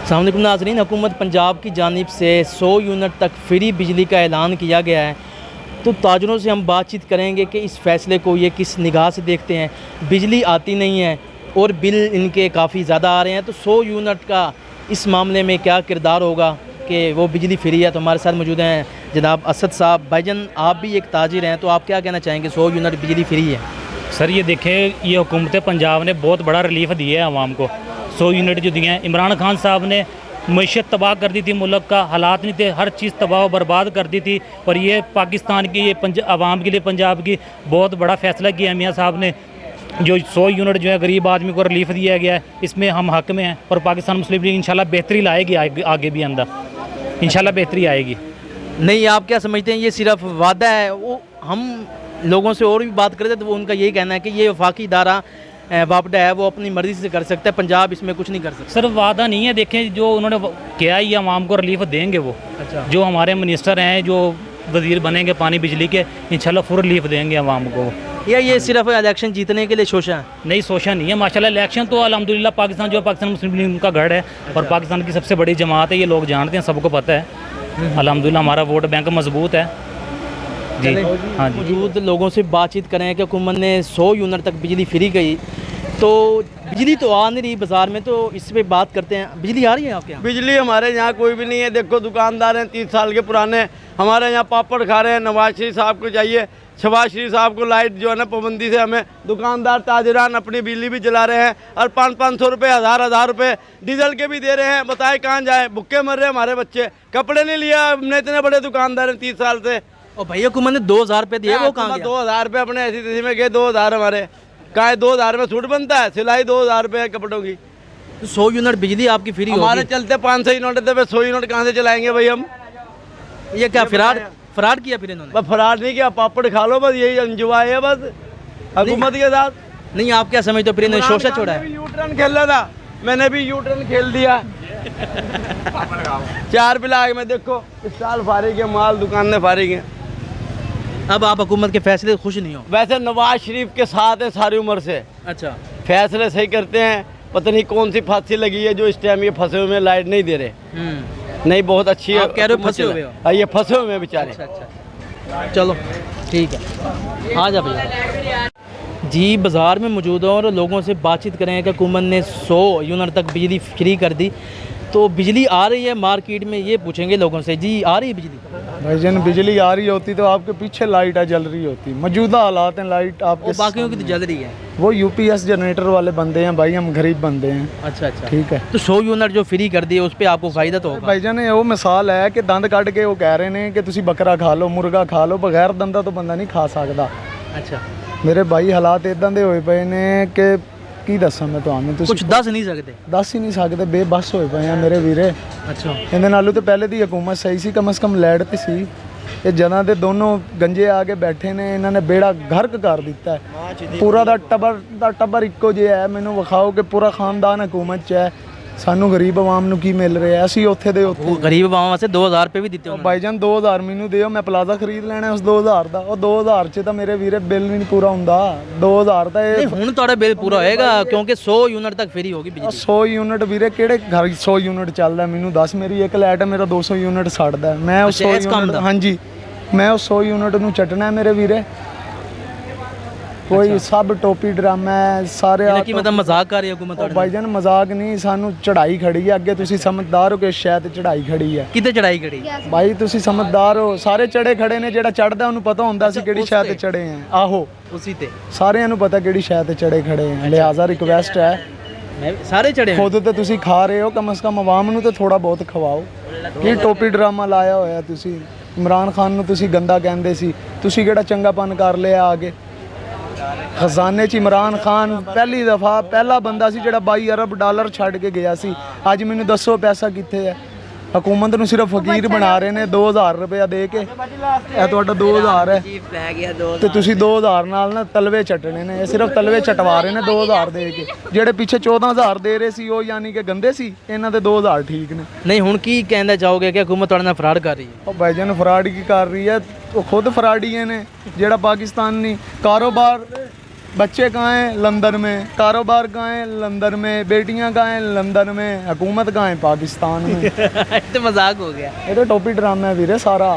अस्सलाम वालेकुम नाज़रीन, हुकूमत पंजाब की जानिब से 100 यूनिट तक फ्री बिजली का ऐलान किया गया है। तो ताजरों से हम बातचीत करेंगे कि इस फ़ैसले को ये किस निगाह से देखते हैं। बिजली आती नहीं है और बिल इनके काफ़ी ज़्यादा आ रहे हैं, तो 100 यूनिट का इस मामले में क्या किरदार होगा कि वो बिजली फ्री है। तो हमारे साथ मौजूद हैं जनाब असद साहब। भाईजान, आप भी एक ताजिर हैं, तो आप क्या कहना चाहेंगे? 100 यूनिट बिजली फ्री है। सर ये देखें, ये हुकूमत पंजाब ने बहुत बड़ा रिलीफ दिया है आवाम को। 100 यूनिट जो दिए हैं, इमरान खान साहब ने मईशत तबाह कर दी थी, मुल्क का हालात नहीं थे, हर चीज़ तबाह व बर्बाद कर दी थी। और ये पाकिस्तान की, ये आवाम के लिए पंजाब की बहुत बड़ा फ़ैसला किया मियाँ साहब ने। जो 100 यूनिट जो है गरीब आदमी को रिलीफ दिया गया है, इसमें हम हक में हैं। और पाकिस्तान मुस्लिम लीग इंशाल्लाह बेहतरी लाएगी, आगे भी अंदर इंशाल्लाह बेहतरी आएगी। नहीं, आप क्या समझते हैं ये सिर्फ वादा है? वो हम लोगों से और भी बात करते तो वो उनका यही कहना है कि ये वफाकी इदारा वापडा है, वो अपनी मर्ज़ी से कर सकता है, पंजाब इसमें कुछ नहीं कर सकता। सर वादा नहीं है, देखें जो उन्होंने किया, ये आवाम को रिलीफ देंगे वो। अच्छा, जो हमारे मिनिस्टर हैं, जो वज़ीर बनेंगे पानी बिजली के, इंशाल्लाह फुल रिलीफ देंगे आवाम को। या ये सिर्फ इलेक्शन जीतने के लिए शोशा है? नहीं, सोचा नहीं है माशाल्लाह। इलेक्शन तो अल्हम्दुलिल्लाह पाकिस्तान, जो पाकिस्तान मुस्लिम लीग का गढ़ है और पाकिस्तान की सबसे बड़ी जमात है, ये लोग जानते हैं, सबको पता है। अल्हम्दुलिल्लाह हमारा वोट बैंक मजबूत है जी। हाँ जी, मौजूद लोगों से बातचीत करें कि हुकूमत ने 100 यूनिट तक बिजली फ्री की, तो बिजली तो आ नहीं रही बाज़ार में, तो इस पर बात करते हैं। बिजली आ रही है आपके यहाँ? बिजली हमारे यहाँ कोई भी नहीं है। देखो दुकानदार हैं 30 साल के पुराने, हमारे यहाँ पापड़ खा रहे हैं। नवाज शरीफ साहब को चाहिए, शहबाज शरीफ साहब को लाइट जो है ना पाबंदी से हमें दुकानदार ताजरान अपनी बिजली भी जला रहे हैं और 500-500 रुपये, 1000-1000 रुपये डीजल के भी दे रहे हैं। बताए कहाँ जाए, भुक्के मर रहे हैं हमारे बच्चे। कपड़े नहीं लिया हमने, इतने बड़े दुकानदार हैं 30 साल से। और भैया हुकूमत ने 2000 रुपये दिए, वो कहाँ गया? 2000 रुपये अपने ऐसी तैसी में गए। 2000 हमारे कहाँ है? 2000 में सूट बनता है, सिलाई 2000 रुपये है कपड़ों की। तो 100 यूनिट बिजली आपकी फ्री हमारे होगी? चलते 500 यूनिट थे, 100 यूनिट कहाँ से चलाएंगे भाई हम? ये क्या फ्रॉड किया फिर इन्होंने? बस फरार नहीं किया, पापड़ खा लो, बस यही एंजॉय है बस हुकूमत के साथ। नहीं, आप क्या समझते हो फिर इन्होंने शोशा छोड़ा है? यू टर्न खेल रहा था, मैंने भी यू टर्न खेल दिया। 4 ब्लाक में देखो इस साल फारिग है, माल दुकान में फारिग है। अब आप हुकूमत के फैसले से खुश नहीं हो? वैसे नवाज शरीफ के साथ है सारी उम्र से, अच्छा, फैसले सही करते हैं। पता नहीं कौन सी फांसी लगी है जो इस टाइम ये फंसे हुए में लाइट नहीं दे रहे। नहीं, बहुत अच्छी है। आप कह रहे हो फंसे हुए हो? हाँ, ये फंसे हुए हैं बेचारे। अच्छा, चलो ठीक है, आ जा भैया जी। बाज़ार में मौजूद हो और लोगों से बातचीत करें कि हुकूमत ने 100 यूनिट तक बिजली फ्री कर दी, तो बिजली आ रही है मार्केट में, ये पूछेंगे लोगों से। जी आ रही है बिजली? भाईजान बिजली आ रही होती तो आपके पीछे लाइट जल रही होती। मौजूदा हालात हैं, लाइट आपके बाकियों की तो जल रही है। वो यूपीएस जनरेटर वाले बंदे हैं भाई, हम गरीब बंदे हैं। अच्छा अच्छा, ठीक है। तो 100 यूनिट जो फ्री कर दी है उस पर आपको फ़ायदा तो होगा? भाईजान वो मिसाल है कि दंद कट के वो कह रहे हैं कि तुसी बकरा खा लो, मुर्गा खा लो, बगैर दंदा तो बंदा नहीं खा सकता। अच्छा, मेरे भाई हालात इदां दे होए पे ने कि की दसां मैं तुहानू, तुसी कुछ दस नहीं सकते? दस ही नहीं सकते, बेबस होए पे हैं मेरे वीरे। अच्छा, ਇਹਦੇ ਨਾਲੋਂ ਤੇ ਪਹਿਲੇ ਦੀ ਹਕੂਮਤ ਸਹੀ ਸੀ, ਕਮ ਸੇ ਕਮ ਲੈਟ ਤੇ ਸੀ। ਇਹ ਜਨਾਂ ਦੇ ਦੋਨੋਂ ਗੰਜੇ ਆ ਕੇ ਬੈਠੇ ਨੇ, ਇਹਨਾਂ ਨੇ ਬੇੜਾ ਗਰਕ ਕਰ ਦਿੱਤਾ ਹੈ। ਪੂਰਾ ਦਾ ਟੱਬਰ ਇੱਕੋ ਜਿਹਾ ਹੈ। ਮੈਨੂੰ ਵਿਖਾਓ ਕਿ ਪੂਰਾ ਖਾਨਦਾਨ ਹਕੂਮਤ 'ਚ ਹੈ, ਸਾਨੂੰ ਗਰੀਬ ਆਵਾਮ ਨੂੰ ਕੀ ਮਿਲ ਰਿਹਾ? ਅਸੀਂ ਉੱਥੇ ਦੇ ਉੱਥੇ। वो गरीब आवाम वास्ते 2000 रुपये भी दिते ਉਹ उन्होंने। ਭਾਈਜਾਨ 2000 ਮੈਨੂੰ ਦਿਓ, ਮੈਂ ਪਲਾਜ਼ਾ ਖਰੀਦ ਲੈਣਾ ਉਸ 2000 ਦਾ। ਉਹ 2000 'ਚ ਤਾਂ ਮੇਰੇ ਵੀਰੇ ਬਿੱਲ ਨਹੀਂ ਪੂਰਾ ਹੁੰਦਾ। 2000 ਤਾਂ नहीं, ਇਹ हुण तुहाडा बिल पूरा होएगा क्योंकि 100 यूनिट तक फ्री होगी बिजली। 100 यूनिट ਵੀਰੇ ਕਿਹੜੇ ਘਰ 100 यूनिट ਚੱਲਦਾ? ਮੈਨੂੰ ਦੱਸ, ਮੇਰੀ ਇੱਕ ਲਾਈਟ ਹੈ, ਮੇਰਾ 200 यूनिट ਸੜਦਾ ਹੈ। ਮੈਂ ਉਸ 100 ਇਸ ਕੰਮ यूनिट, ਦਾ? ਹਾਂਜੀ ਮੈਂ ਉਸ 100 यूनिट ਨੂੰ ਚੱਟਣਾ ਹੈ ਮੇਰੇ ਵੀਰੇ। ਕੋਈ ਸਭ ਟੋਪੀ ਡਰਾਮਾ ਹੈ ਸਾਰੇ। ਇਹਦਾ ਕੀ ਮਤਲਬ ਮਜ਼ਾਕ ਕਰ ਰਹੀ ਹੈ ਹੁਕੂਮਤ ਤੁਹਾਡੇ ਨਾਲ? ਭਾਈਜਾਨ ਮਜ਼ਾਕ ਨਹੀਂ, ਸਾਨੂੰ ਚੜਾਈ ਖੜੀ ਹੈ ਅੱਗੇ। ਤੁਸੀਂ ਸਮਝਦਾਰ ਹੋ ਕਿ ਸ਼ਾਇਦ ਚੜਾਈ ਖੜੀ ਹੈ। ਕਿਤੇ ਚੜਾਈ ਖੜੀ? ਭਾਈ ਤੁਸੀਂ ਸਮਝਦਾਰ ਹੋ, ਸਾਰੇ ਚੜੇ ਖੜੇ ਨੇ। ਜਿਹੜਾ ਚੜਦਾ ਉਹਨੂੰ ਪਤਾ ਹੁੰਦਾ ਸੀ ਕਿਹੜੀ ਸ਼ਾਇਦ ਤੇ ਚੜੇ ਆ। ਆਹੋ ਉਸੀ ਤੇ ਸਾਰਿਆਂ ਨੂੰ ਪਤਾ ਕਿਹੜੀ ਸ਼ਾਇਦ ਤੇ ਚੜੇ ਖੜੇ ਆ। ਲਿਹਾਜ਼ਾ ਰਿਕਵੈਸਟ ਹੈ, मैं सारे चढ़े हैं। ਖੁਦ ਤੇ ਤੁਸੀਂ ਖਾ ਰਹੇ ਹੋ, ਕਮ ਸੇ ਕਮ ਆਵਾਮ ਨੂੰ ਤੇ ਥੋੜਾ ਬਹੁਤ ਖਵਾਓ। ਕੀ ਟੋਪੀ ਡਰਾਮਾ ਲਾਇਆ ਹੋਇਆ ਤੁਸੀਂ? ਇਮਰਾਨ ਖਾਨ ਨੂੰ ਤੁਸੀਂ ਗੰਦਾ ਕਹਿੰਦੇ ਸੀ, ਤੁਸੀਂ ਕਿਹੜਾ ਚੰਗਾਪਨ ਕਰ ਲਿਆ ਆ ਕੇ? ਖਜ਼ਾਨੇ 'ਚ ਇਮਰਾਨ ਖਾਨ ਪਹਿਲੀ ਦਫਾ ਪਹਿਲਾ ਬੰਦਾ ਸੀ ਜਿਹੜਾ 22 ਅਰਬ ਡਾਲਰ ਛੱਡ ਕੇ ਗਿਆ ਸੀ। ਅੱਜ ਮੈਨੂੰ ਦੱਸੋ ਪੈਸਾ ਕਿੱਥੇ ਹੈ? हुकूमत ਨੂੰ सिर्फ फकीर बना रहे ने 2000 रुपया दे के। ਇਹ ਤੁਹਾਡਾ 2000 ਹੈ ਤੇ ਤੁਸੀਂ 2000 ਨਾਲ ਨਾ ਤਲਵੇ ਚਟਣੇ ਨੇ। ਇਹ ਸਿਰਫ ਤਲਵੇ ਚਟਵਾ ਰਹੇ ਨੇ 2000 ਦੇ ਕੇ। ਜਿਹੜੇ ਪਿੱਛੇ 14000 ਦੇ ਰਹੇ ਸੀ ਉਹ ਯਾਨੀ ਕਿ ਗੰਦੇ ਸੀ, ਇਹਨਾਂ ਦੇ 2000 ਠੀਕ ਨੇ। नहीं हुण की कहना चाहोगे कि हुकूमत तुहाडे नाल फ्रॉड कर रही है? ਉਹ ਭਾਈਜਾਨ ਫਰਾਡ ਕੀ ਕਰ ਰਹੀ ਹੈ? ਉਹ ਖੁਦ ਫਰਾਡੀਏ ਨੇ। ਜਿਹੜਾ ਪਾਕਿਸਤਾਨੀ ਕਾਰੋਬਾਰ बच्चे कहाँ हैं? लंदन में। कारोबार कहाँ है? लंदन में। बेटियां कहाँ हैं? लंदन में। हुकूमत कहाँ है? पाकिस्तान में। तो मजाक हो गया। ये तो टोपी ड्रामा है वीरे सारा।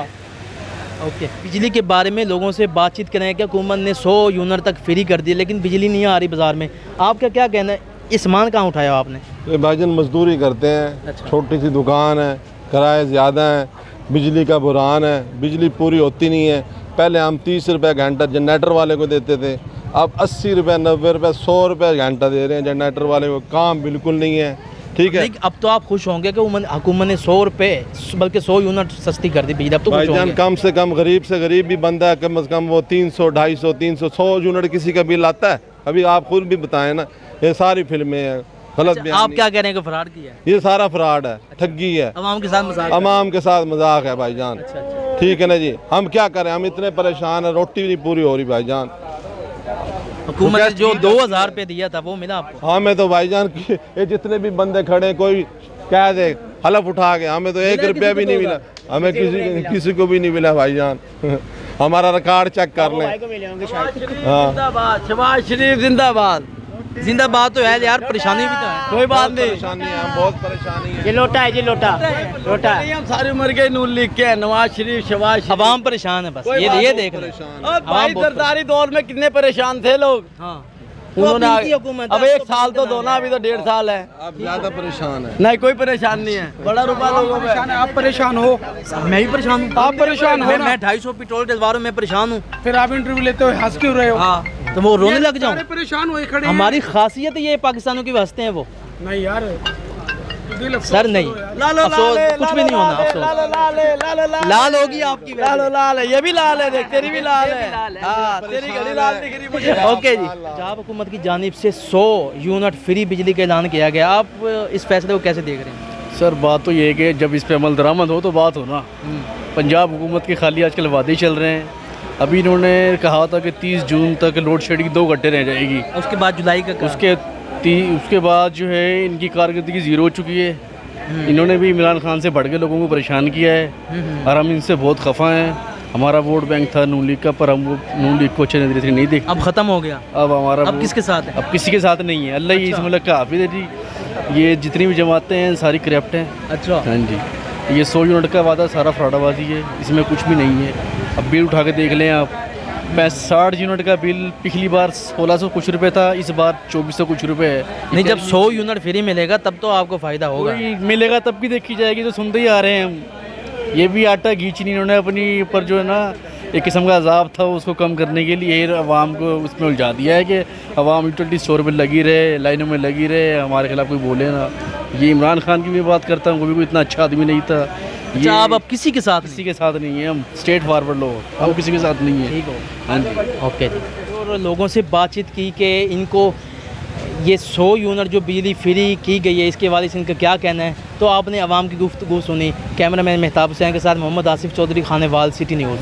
ओके, बिजली के बारे में लोगों से बातचीत करें कि हुकूमत ने 100 यूनिट तक फ्री कर दी, लेकिन बिजली नहीं आ रही बाज़ार में। आपका क्या कहना है? ये सामान कहाँ उठाया आपने? ये भाईजान मजदूरी करते हैं। अच्छा। छोटी सी दुकान है, किराए ज़्यादा है, बिजली का बुरहान है, बिजली पूरी होती नहीं है। पहले हम 30 रुपये घंटा जनरेटर वाले को देते थे, अब 80 रुपये, 90 रुपये, 100 रुपये घंटा दे रहे हैं जनरेटर वाले को। काम बिल्कुल नहीं है, ठीक है। लेकिन अब तो आप खुश होंगे कि हुकूमत ने 100 रुपये बल्कि 100 यूनिट सस्ती कर दी बिजली। अब तो खुश भाईजान होंगे। कम से कम गरीब से गरीब भी बंदा कम से कम वो 300, 250, 300, 100 यूनिट किसी का बिल आता है? अभी आप खुद भी बताएं ना, ये सारी फिल्में हैं, गलत अच्छा, बयानी। आप क्या कह रहे हैं कि फ्रॉड किया है? ये सारा फ्रॉड है, ठगी है, अवाम के साथ मजाक? अवाम के साथ मजाक है भाईजान। अच्छा, अच्छा। ठीक है ना जी, हम क्या करें, हम इतने परेशान हैं, रोटी भी नहीं पूरी हो रही भाईजान। हुकूमत ने जो 2000 रुपये दिया था वो मिला आपको? हमें तो भाईजान ये जितने भी बंदे खड़े हैं, कोई कह दे हलफ उठा के, हमें तो 1 रुपया भी नहीं मिला, हमें किसी को भी नहीं मिला भाईजान। हमारा रिकॉर्ड चेक कर लें। हाँ, जिंदाबाद, शहबाज शरीफ जिंदाबाद। जिंदाबाद तो है यार, परेशानी भी तो है। कोई बात नहीं, परेशानी है, हम बहुत परेशानी है। ये लोटा है जी, लोटा लोटा नहीं, हम सारी उम्र के नून लिख के हैं, नवाज शरीफ, शहबाज शरीफ। अवाम परेशान है बस, कोई ये बात ये नहीं, देख रहे हैं। और भाई सरदारी दौर में कितने परेशान थे लोग। हाँ, उन्होंने अब इनकी हुकूमत है, अब अब 1 तो साल तो दो ना, अभी तो 1.5 साल है। आप ज़्यादा परेशान है। नहीं, कोई परेशान नहीं है, बड़ा रुपया लोगों में। आप परेशान हो, मैं भी परेशान हूँ। आप परेशान हो ना। मैं 250 पेट्रोल डलवा रहा हूँ, मैं परेशान हूँ। फिर आप इंटरव्यू लेते हो, हंस क्यों रहे हो? हाँ, तो वो रोने लग जाऊँ? सारे परेशान हुए खड़े हैं। हमारी खासियत ये है, पाकिस्तानियों की हंसते हैं वो। नहीं यार, दिल अफसोस सर नहीं, करो यार। लालो अफसोस लाले, कुछ भी नहीं होना। अफसोस लालो लाले, लालो लाले। लाल होगी आपकी। लालो लाल है, ये भी लाल है, देख तेरी भी लाल है। हाँ, तेरी घड़ी लाल दिख रही मुझे। ओके जी, पंजाब हुकूमत की जानिब से 100 यूनिट फ्री बिजली का ऐलान किया गया, आप इस फैसले को कैसे देख रहे हैं? सर बात तो ये है कि जब इस पे अमल दरामद हो तो बात हो ना। पंजाब हुकूमत के खाली आजकल वादे चल रहे हैं। अभी इन्होंने कहा था कि 30 जून तक लोड शेडिंग 2 घंटे रह जाएगी। उसके बाद जुलाई का उसके बाद जो है इनकी कारकर्दगी ज़ीरो हो चुकी है। इन्होंने भी इमरान खान से बढ़ के लोगों को परेशान किया है और हम इनसे बहुत खफा हैं। हमारा वोट बैंक था नून लीग का, पर हम वो नून लीग को अच्छे नजरिए से नहीं देखते। अब ख़त्म हो गया, अब हमारा अब किसके साथ है? अब किसी के साथ नहीं है। अल्लाह ही इस मुल्क का हाफिज़ है जी। ये जितनी भी जमातें हैं सारी करप्ट हैं। अच्छा, हाँ जी, ये 100 यूनिट का वादा सारा फ्रॉडबाजी है, इसमें कुछ भी नहीं है। अब बिल उठा के देख लें आप, 60 यूनिट का बिल पिछली बार 1600 कुछ रुपए था, इस बार 2400 कुछ रुपए है। नहीं, जब 100 यूनिट फ्री मिलेगा तब तो आपको फ़ायदा होगा। वही मिलेगा तब भी देखी जाएगी, तो सुनते ही आ रहे हैं हम। ये भी आटा घींचनी इन्होंने अपनी ऊपर जो है ना एक किस्म का अजाब था, उसको कम करने के लिए अवाम को उसमें उलझा दिया है कि अवाम यूटिलिटी स्टोर पर लगी रहे, लाइनों में लगी रहे, हमारे खिलाफ कोई बोले ना। ये इमरान खान की भी बात करता हूँ, वो भी कोई इतना अच्छा आदमी नहीं था। अच्छा, आप अब किसी के साथ किसी के साथ नहीं है, हम स्ट्रेट फॉरवर्ड लोग, हम किसी के साथ नहीं है। ठीक हो? हाँ जी। ओके जी। और लोगों से बातचीत की कि इनको ये 100 यूनिट जो बिजली फ्री की गई है इसके बारे में इनका क्या कहना है, तो आपने आवाम की गुफ्तगू सुनी। कैमरामैन मेहताब हुसैन के साथ मोहम्मद आसिफ चौधरी, खानेवाल, सिटी न्यूज़।